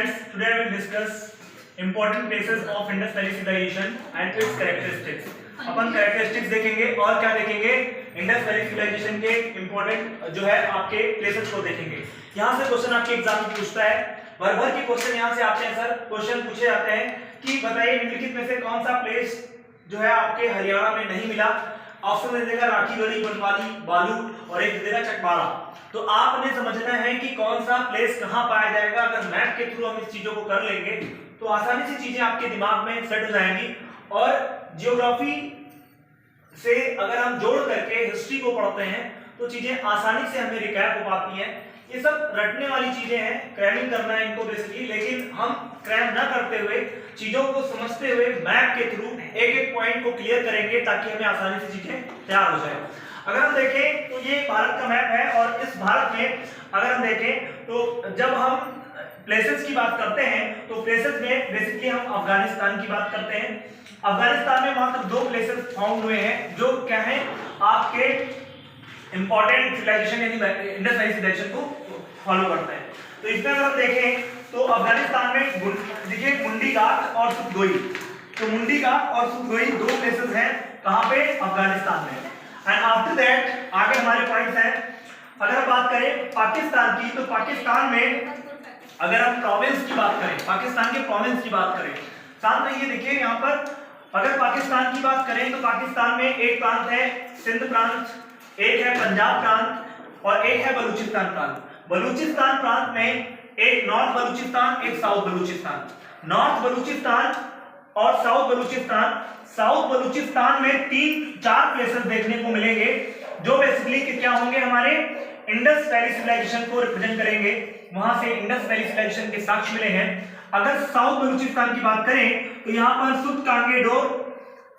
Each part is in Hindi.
friends, today I will discuss important places of Indus Valley civilization and its characteristics. Upon characteristics देखेंगे और क्या देखेंगे, इंडस वैली सिविलाइजेशन के इंपॉर्टेंट जो है आपके प्लेसेस को देखेंगे। यहाँ से क्वेश्चन आपके एग्जाम में पूछता है, भर के क्वेश्चन यहाँ से आते हैं सर। क्वेश्चन पूछे जाते हैं कि बताइए निम्नलिखित में से कौन सा प्लेस जो है आपके हरियाणा में नहीं मिला। ऑप्शन दे देगा राखीगढ़ी, बनवाली, बालू और एक दे देगा चकबाड़ा। तो आपने समझना है कि कौन सा प्लेस कहाँ पाया जाएगा। अगर मैप के थ्रू हम इस चीजों को कर लेंगे तो आसानी से चीजें आपके दिमाग में सेट हो जाएंगी। और जियोग्राफी से अगर हम जोड़ करके हिस्ट्री को पढ़ते हैं तो चीजें आसानी से हमें रिकैप हो पाती हैं। ये सब रटने वाली चीजें हैं, क्रैमिंग करना है इनको बेसिकली, लेकिन हम क्रैम ना करते हुए चीजों को समझते हुए मैप के थ्रू एक एक पॉइंट को क्लियर करेंगे ताकि हमें आसानी से चीजें तैयार हो जाए। अगर हम देखें तो ये भारत का मैप है और इस भारत में अगर हम देखें तो जब हम प्लेसेस की बात करते हैं तो प्लेसेस में बेसिकली हम अफगानिस्तान की बात करते हैं। अफगानिस्तान में मात्र 2 प्लेसेस फाउंड हुए हैं जो क्या है आपके इंपॉर्टेंट सिविलाइजेशन यानी इंडस वैली सिविलाइजेशन को फॉलो करते हैं। तो इसमें अगर हम देखें तो अफगानिस्तान में देखिए मुंडी घाट और सुखदोई। तो मुंडी घाट और सुखदोई 2 प्लेसेस हैं कहां पे, अफगानिस्तान में। एंड आफ्टर दैट आगे हमारे पॉइंट्स हैं। अगर हम बात करें पाकिस्तान की तो पाकिस्तान में अगर हम प्रोविंस की बात करें, पाकिस्तान के प्रोविंस की बात करें, साथ में ये देखिए यहाँ पर अगर पाकिस्तान की बात करें तो पाकिस्तान में एक प्रांत है सिंध प्रांत, एक है पंजाब प्रांत और एक है बलूचिस्तान प्रांत। बलूचिस्तान प्रांत में एक नॉर्थ बलूचिस्तान, एक साउथ बलूचिस्तान। नॉर्थ बलूचिस्तान और साउथ बलूचिस्तान में 3-4 प्लेसेस देखने को मिलेंगे जो बेसिकली क्या होंगे, हमारे इंडस वैली सिविलाइजेशन को रिप्रेजेंट करेंगे। वहां से इंडस वैली सिविलाइजेशन के साक्ष्य मिले हैं। अगर साउथ बलूचिस्तान की बात करें तो यहाँ पर सुत कांगे डोर,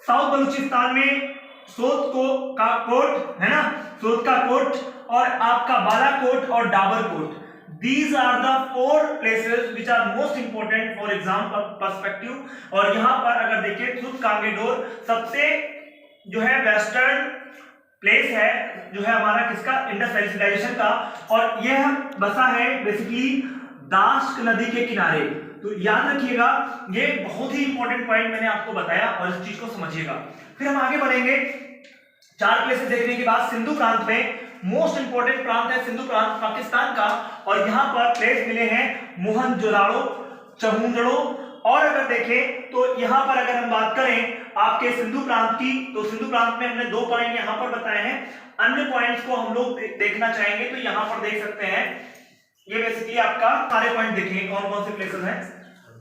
साउथ बलूचिस्तान में सोत का कोट है ना, सोत का कोट और आपका बालाकोट और Dabarkot. These are the 4 places which are most important for exam perspective। और यहाँ पर अगर देखिए सुत कांगे डोर सबसे जो है वेस्टर्न प्लेस है जो है हमारा किसका, इंडस वैली सिविलाइजेशन का, और यह बसा है बेसिकली दाश्क नदी के किनारे। तो याद रखिएगा ये बहुत ही इंपॉर्टेंट पॉइंट मैंने आपको बताया और इस चीज को समझिएगा। फिर हम आगे बढ़ेंगे। 4 प्लेसेस देखने के बाद सिंधु प्रांत में मोस्ट इंपॉर्टेंट प्रांत है सिंधु प्रांत पाकिस्तान का, और यहाँ पर प्लेस मिले हैं मोहनजोदाड़ो, चहुंदड़ो। और अगर देखें तो यहाँ पर अगर हम बात करें आपके सिंधु प्रांत की तो सिंधु प्रांत में हमने 2 पॉइंट यहाँ पर बताए हैं। अन्य पॉइंट्स को हम लोग देखना चाहेंगे तो यहाँ पर देख सकते हैं। ये बेसिकली आपका सारे पॉइंट देखेंगे कौन कौन से प्लेसेस हैं।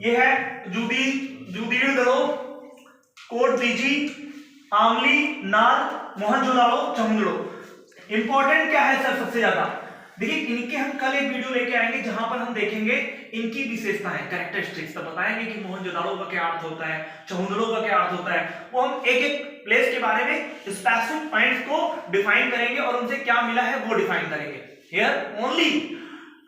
ये है जूदीड़ो, कोट दीजी, आमली, नाल, मोहनजोदाड़ो, चहुंदड़ो। इंपॉर्टेंट क्या है सर सबसे ज्यादा, देखिए इनके हम कल एक वीडियो लेके आएंगे जहां पर हम देखेंगे इनकी विशेषताएं, कैरेक्टरिस्टिक्स, तो बताएंगे कि मोहनजोदाड़ो का क्या अर्थ होता है, चहुंदड़ो का क्या अर्थ होता है। वो हम एक एक प्लेस के बारे में स्पेसिफिक पॉइंट्स को डिफाइन करेंगे और उनसे क्या मिला है वो डिफाइन करेंगे। हियर ओनली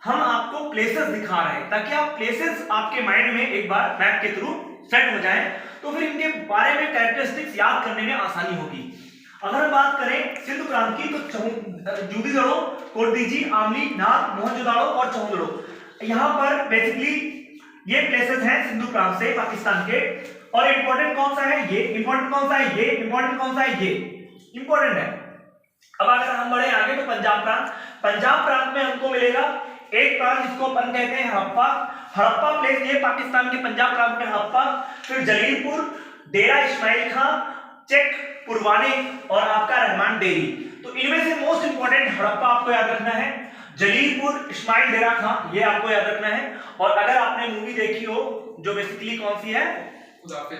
हम आपको प्लेसेस दिखा रहे हैं ताकि आप प्लेसेस आपके माइंड में एक बार मैप के थ्रू सेट हो जाएं, तो फिर इनके बारे में कैरेक्टरिस्टिक्स याद करने में आसानी होगी। अगर हम बात करें सिंधु प्रांत की तो जूदीड़ो, कोटदीजी, आमली, नाल, मोहनजोदाड़ो और चहुंदड़ो यहाँ पर बेसिकली ये प्लेसेस हैं सिंधु प्रांत से पाकिस्तान के। और इंपॉर्टेंट कौन सा है, ये इंपॉर्टेंट कौन सा है, ये इंपॉर्टेंट कौन सा है, ये इंपॉर्टेंट है। अब अगर हम बढ़े आगे तो पंजाब प्रांत में हमको मिलेगा एक प्रांत जिसको अपन कहते हैं हड़प्पा प्लेस, ये पाकिस्तान के पंजाब प्रांत में हड़प्पा। फिर जलीलपुर, डेरा इस्माइल खां, चेक पुरवाने और आपका रहमान डेरी। तो इनमें से मोस्ट इंपॉर्टेंट हड़प्पा आपको याद रखना है, जलीलपुर, इस्माइल डेरा खां ये आपको याद रखना है। और अगर आपने मूवी देखी हो जो बेसिकली कौन सी है,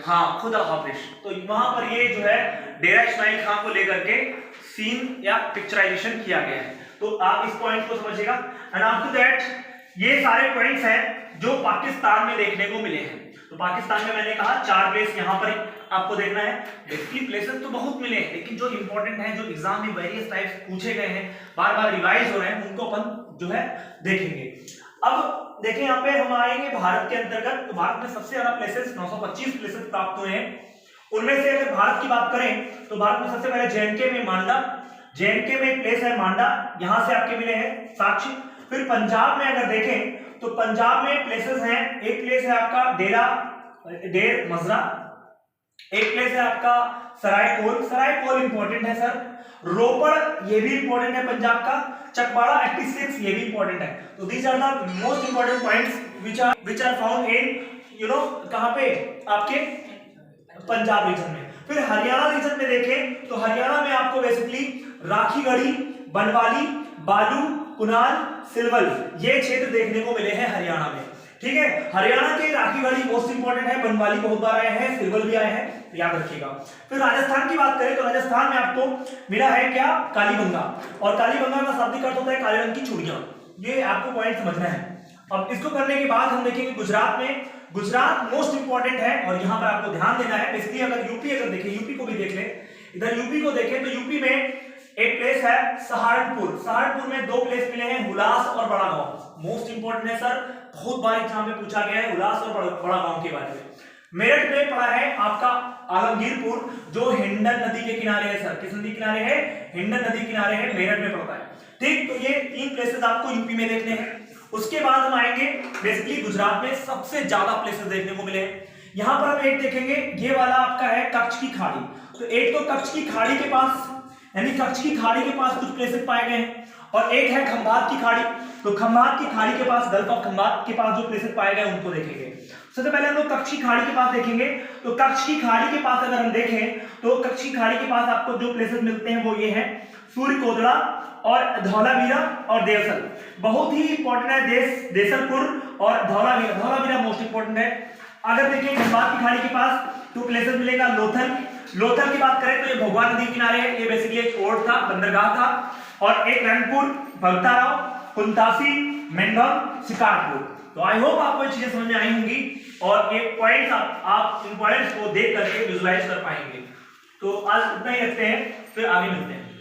हाँ खुदा हाफिज, तो वहां पर ये जो है डेरा इस्माइल खां को लेकर के सीन या पिक्चराइजेशन किया गया है। तो आप इस पॉइंट को समझिएगा। एंड आफ्टर दैट ये सारे पॉइंट्स हैं जो पाकिस्तान में देखने को मिले हैं। तो पाकिस्तान में मैंने कहा 4 प्लेस यहाँ पर आपको देखना है। बेसिकली प्लेसेस तो बहुत मिले हैं लेकिन जो इंपॉर्टेंट है, जो एग्जाम में वेरियस टाइप्स पूछे गए हैं, बार बार रिवाइज हो रहे हैं, उनको अपन जो है देखेंगे। अब देखें यहाँ पे हम आएंगे भारत के अंतर्गत। तो भारत में सबसे ज्यादा प्लेसेस 925 प्लेसेस प्राप्त हुए हैं। उनमें से अगर भारत की बात करें तो भारत में सबसे पहले जेएनके में मांडा, जेएनके में एक प्लेस है मांडा, यहां से आपके मिले हैं साक्ष्य। फिर पंजाब में अगर देखें तो पंजाब में प्लेसेस हैं, एक प्लेस है आपका डेर मजरा, एक प्लेस है आपका सरायकोल इंपॉर्टेंट है सर, रोपड़ ये भी इंपॉर्टेंट है पंजाब का, चकवाड़ा 86 ये भी इंपॉर्टेंट है। तो these are the most important points which are found in कहां पे आपके पंजाब रीजन में। फिर हरियाणा रीजन में देखें तो हरियाणा में आपको बेसिकली राखीगढ़ी, बनवाली, बालू, कुनाल, सिलवल ये क्षेत्र देखने को मिले हैं हरियाणा में। ठीक है, हरियाणा के राखीगढ़ी मोस्ट इंपॉर्टेंट है, बनवाली बहुत बार आए हैं, सिलवल भी आए हैं, तो याद रखिएगा। फिर राजस्थान की बात करें तो राजस्थान में आपको मिला है क्या, कालीबंगा, और कालीबंगा का शाब्दिक अर्थ होता है काले रंग की चूड़ियां। ये आपको पॉइंट समझना है। अब इसको करने के बाद हम देखेंगे गुजरात में, गुजरात मोस्ट इंपॉर्टेंट है और यहां पर आपको ध्यान देना है। इसलिए अगर देखें, यूपी को भी देख ले, इधर यूपी को देखें तो यूपी में एक प्लेस है सहारनपुर में दो प्लेस मिले हैं, हुलास और बड़ा गांव, मोस्ट इंपॉर्टेंट है सर, बहुत बार एग्जाम में पूछा गया है हुलास और बड़ा गांव के बारे में। मेरठ में पड़ा है आपका आलमगीरपुर जो हिंडन नदी के किनारे है सर, किस नदी किनारे है, हिंडन नदी किनारे है, मेरठ में पड़ता है। ठीक, तो ये तीन प्लेसेस आपको यूपी में देखने हैं। उसके बाद हम आएंगे बेसिकली गुजरात में सबसे ज्यादा प्लेसेस देखने को मिले हैं। यहां पर हम एक देखेंगे, ये वाला आपका है कच्छ की खाड़ी, तो एक तो कच्छ की खाड़ी के पास यानी कच्छ की खाड़ी के पास कुछ प्लेसेस पाए गए हैं, और एक है खंभात की खाड़ी, तो खंभात की खाड़ी के पास, गल्फ ऑफ खंभात के पास जो प्लेसेस पाए गए उनको देखेंगे। सबसे पहले हम लोग कच्छ की खाड़ी के पास देखेंगे, तो कच्छ की खाड़ी के पास अगर हम देखें तो कच्छ की खाड़ी के पास आपको जो प्लेसेस मिलते हैं वो ये हैं, सूर्यकोटड़ा और धौलावीरा और देवसल, बहुत ही इंपॉर्टेंट है देसलपुर और धौलावीरा मोस्ट इंपॉर्टेंट है। अगर देखें खंभात की खाड़ी के पास तो प्लेसेस मिलेगा लोथल की बात करें तो ये भगवा नदी किनारे है, ये बेसिकली एक पोर्ट था, बंदरगाह था, और एक रणपुर, भगताराव, कुंतासी, मेंढम, शिकारपुर। तो आई होप आपको ये चीजें समझ में आई होंगी और एक पॉइंट्स आप इन पॉइंट्स को देख करके विजुलाइज कर पाएंगे। तो आज इतना ही रखते हैं, फिर आगे मिलते हैं।